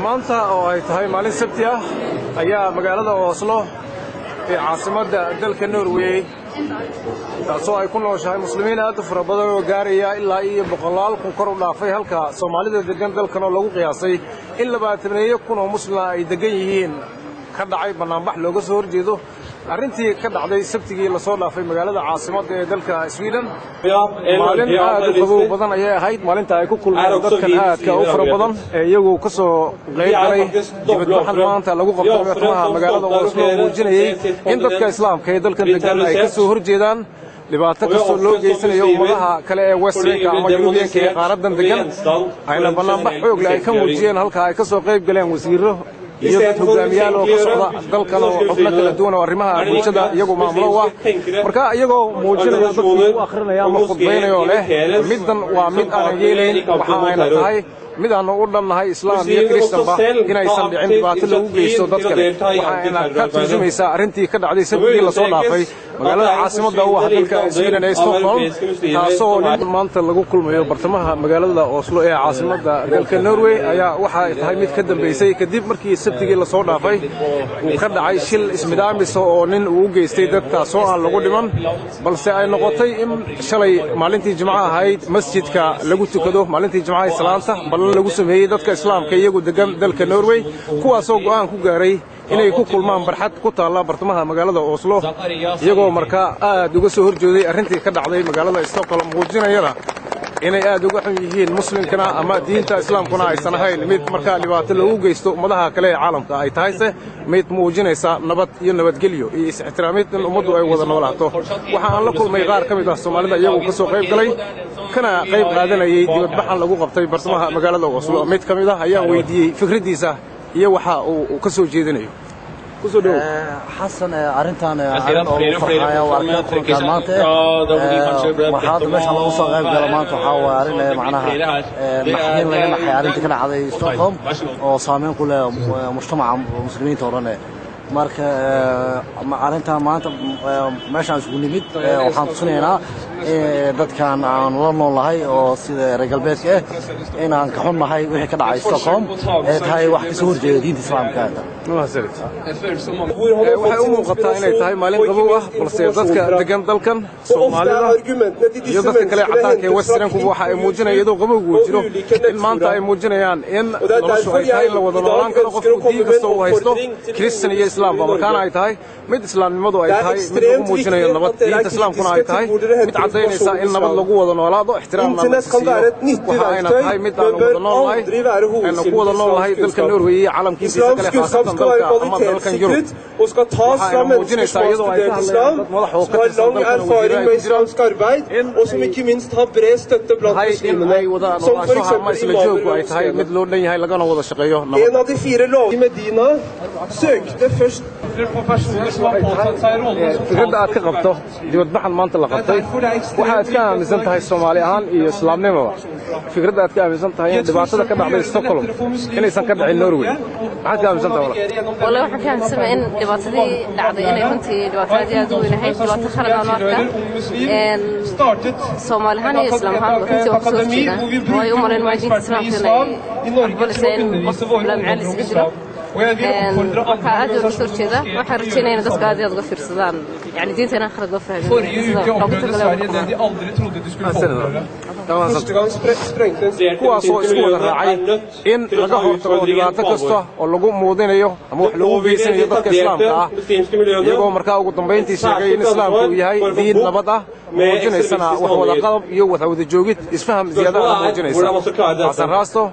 maanta oo ay tahay maalin sabti ah ayaa magaalada Oslo ee caasimadda dalka Norway taasoo ay ku nooshahay muslimiin aad u fara badan oo gaaraya ilaa iyo 100 kun kor u dhaafay halka Soomaalida degan dalkan oo lagu qiyaasay in 20 kun oo muslim ay degan yihiin ka dhacay banaanbax looga soo horjeedo arrintii ka dhacday sabtigii la soo dhaafay magaalada caasimadda ee dalka Sweden maalin aad u qabow badan ayay ahayd maalinta ay ku kulmeen dadkan aadka u fara badan ee iyagu ka soo qeyb galay dibadbaxan maanta lagu qabtay bartamaha magaalada Oslo muujinayay in dadka islaamka ee dalkan degan ay ka soo horjeedaan dhibaato kastoo loo geysanayo ummadaha kale ee Westernka ama Yurubiyanka ee qaaradan degan ayna banaanbax xoog leh ay ka muujiyeen halka ay ka soo qeyb galeen wasiirro iyo hogaamiyaal oo ka socda dalkan oo xubno kala duwan oo arrimaha bulshada iyagu maamulo ah marka iyagoo muujinaya dadku u akhrinaya ama khudbaynayo leh middan waa mid aan yeelayn waxa ayna tahay mid aan u dhannahay islaam iyo kristanba inaysan dhicin dhibaato lagu geysto dadka waxa ayna ka turjumaysaa arrintii ka dhacday sababtii la soo dhaafay magaalada caasimadda u ah dalka Sweden ee Stockholm taasoo maanta lagu kulmayo bartamaha magaalada Oslo ee caasimadda dalka Norway ayaa waxa ay tahay mid ka dambeysay kadib markii sabtigii la soo dhaafay uu ka dhacay shil ismidaamis oo nin uu u geystay dadka soo aan lagu dhiman balse ay noqotay in shalay maalintii Jimcaha ahayd masjidka lagu tukado maalintii Jimcaha salaanta lagu sameeyay dadka islaamka iyagu degan dalka Norway kuwaasoo go'aan ku gaaray inay ku kulmaan barxad ku taala bartamaha magaalada Oslo iyagoo markaa aad uga soo horjeeday arrintii ka dhacday magaalada Stockholm muujinayada inay aad uga xun yihiin muslimkana ama diinta islaamkuna aysan ahayn mid markaa dhibaato lagu geysto ummadaha kale ee caalamka ay tahay mid muujinaysa nabad iyo nabadgelyo iyo is-ixtiraamid in ummaddu ay wada noolaato waxa aan la kulmay qaar ka mid ah Soomaalida iyagu ka soo qeyb galay kana qeyb qaadanayay dibadbaxan lagu qabtay bartamaha magaalada Oslo mid ka mid ah ayaan weydiiyey fikradiisa iyo waxa uu ka soo jeedinayo حسن أرنتان فرحة وأركان كلمات وحاط مش على وصل غير كلمات وحاول أرنا معناها محكين لنا حيارين كنا على ستوكهولم وصامين كل مجتمع مسلمين تورانا marka arinta maanta meeshaan isku nimid waxaan tusinaynaa dadkan aan la noolahay oo sida reer galbeedka in aan ka xunnahay wixii ka dhacay Stockholm ee tahay wax ka soo horjeeda diinta islaamka waxay u muuqataa inay tahay maalin qabow ah balse dadka degan dalkan Soomaalida iyo dadka kale cadaanka ee Westernku waxa ay muujinayaan iyadoo qabowgu jiro in maanta ay muujinayaan in noloshu ay tahay la wada noolaan karo qofku diin kasta uu haysto Christian iyo Islam markaan ay tahay mid islaamnimadu ay tahay mid lagu muujinayo nabad diinta islaamkuna ay tahay mid cadeynaysa in nabad lagu wada noolaado ixtiraamna waxa ayna tahay mid aan wada noolahay aan ku wada noolahay dalka Norway iyo caalamkiisa kale xaasatan dalka ama dalkan Yurub og skal tas fra mennesker som har studert islam, som har lang erfaring med islamsk arbeid, og som ikke minst har bred støtte blant muslimene, som for eksempel imamer. En av de 4 lovene i Medina søkte først på personer som har påtatt seg rollen som fikradda aad ka qabto dibadbaxan maanta la qabtay waxaad ka aaminsan tahay Soomaali ahaan iyo islaamnimada fikradda aad ka aaminsan tahay in dhibaatada ka dhacday Stockholm inaysan ka dhicin Norway maxaad ka aaminsan tahay والله waxaan ka aaminsan in dhibaatadii dhacday inay runtii dhibaatadii aad u weynahay dhibaato khalad aan arkaa Soomaali ahaan iyo islaam ahaan runtii wax soo jeeda way u mareen maajinta islaamka inay aqbalayeen qof la macaalis ka jiro waxaa aad uga soo jeeda waxaan rajaynayaa dadka aad uga fiirsadaan yani diintana khalad loo fahmo kuwaasoo isku wada raacay in laga hortago dhibaato kasta oo lagu muudinayo ama wax lagu geysanayo dadka islaamka ah iyagoo markaa ugu dambeyntii sheegay in islaamku yahay diin nabad ah muujinaysana wax wada qalab iyo wax wada joogid isfaham ziyada ah muujinaysa xasan raasto